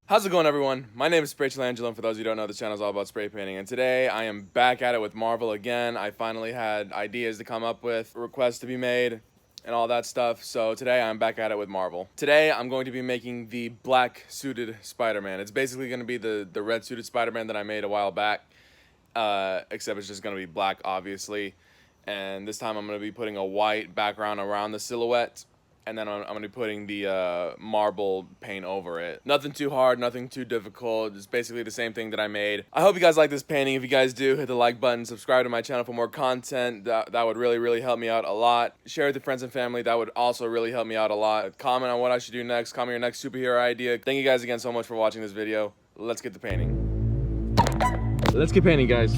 How's it going, everyone? My name is Spraychelangelo, and for those of you who don't know, this channel is all about spray painting. And today, I am back at it with Marvel again. I finally had ideas to come up with, requests to be made, and all that stuff. So today, I'm back at it with Marvel. Today, I'm going to be making the black Suited Spider-Man. It's basically going to be the red Suited Spider-Man that I made a while back, except it's just going to be black, obviously. And this time, I'm going to be putting a white background around the silhouette. And then I'm going to be putting the marble paint over it. Nothing too hard, nothing too difficult. It's basically the same thing that I made. I hope you guys like this painting. If you guys do, hit the like button, subscribe to my channel for more content. That would really help me out a lot. Share with your friends and family. That would also really help me out a lot. Comment on what I should do next. Comment your next superhero idea. Thank you guys again so much for watching this video. Let's get to painting. Let's get painting, guys.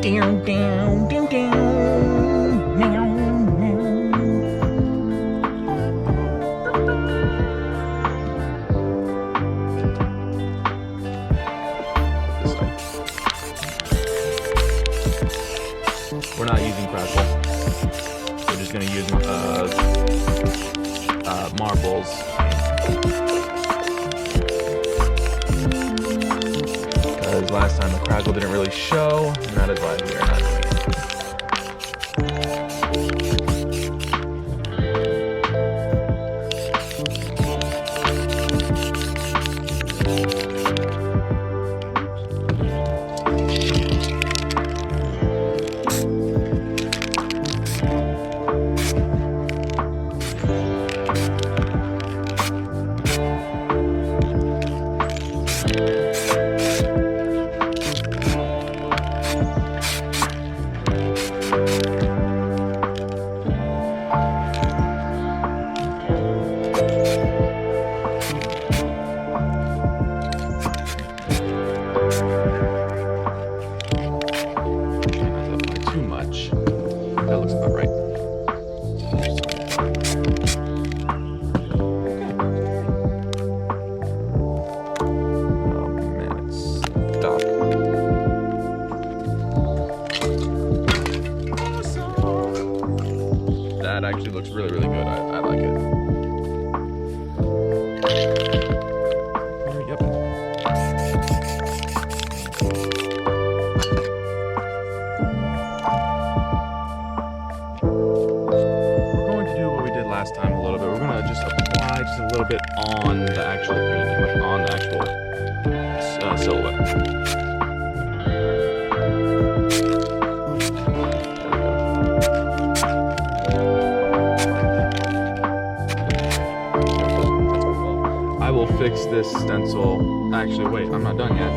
Down, down, down, down. Meow, meow. This way. We're not using crackle. We're just gonna use marbles. Because last time the crackle didn't really show, and that is why we are not doing it. That looks about right. Oh man, it's stuck. Awesome. That actually looks really, really good. I like it. Yep. Last time a little bit. We're gonna just apply just a little bit on the actual painting, on the actual silhouette. I will fix this stencil. Actually, wait, I'm not done yet.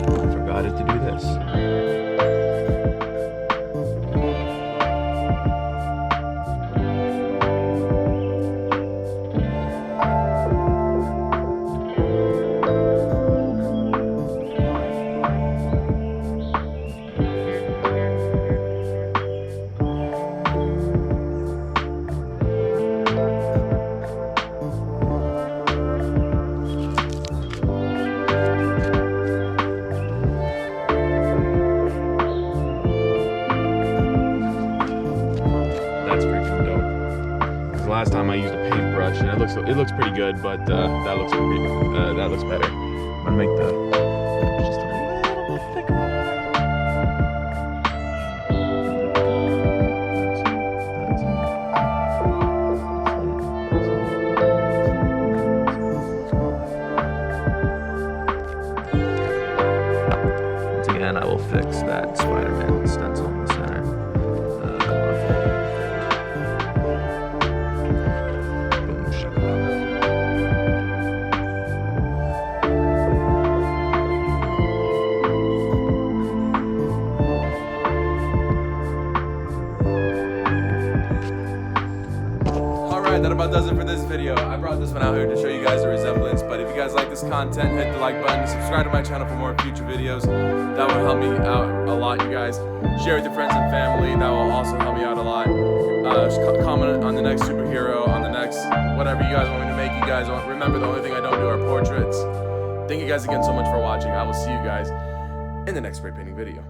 I forgot it to do this. That's freaking dope. Because last time I used a paintbrush and it looks pretty good, but that looks better. I'm gonna make the just a little bit thicker. Once again, I will fix that Spider-Man stencil in the center. That about does it for this video. I brought this one out here to show you guys the resemblance, but if you guys like this content, hit the like button, subscribe to my channel for more future videos. That will help me out a lot, you guys. Share with your friends and family. That will also help me out a lot. Comment on the next superhero, on the next whatever you guys want me to make. You guys remember, the only thing I don't do are portraits. Thank you guys again so much for watching. I will see you guys in the next spray painting video.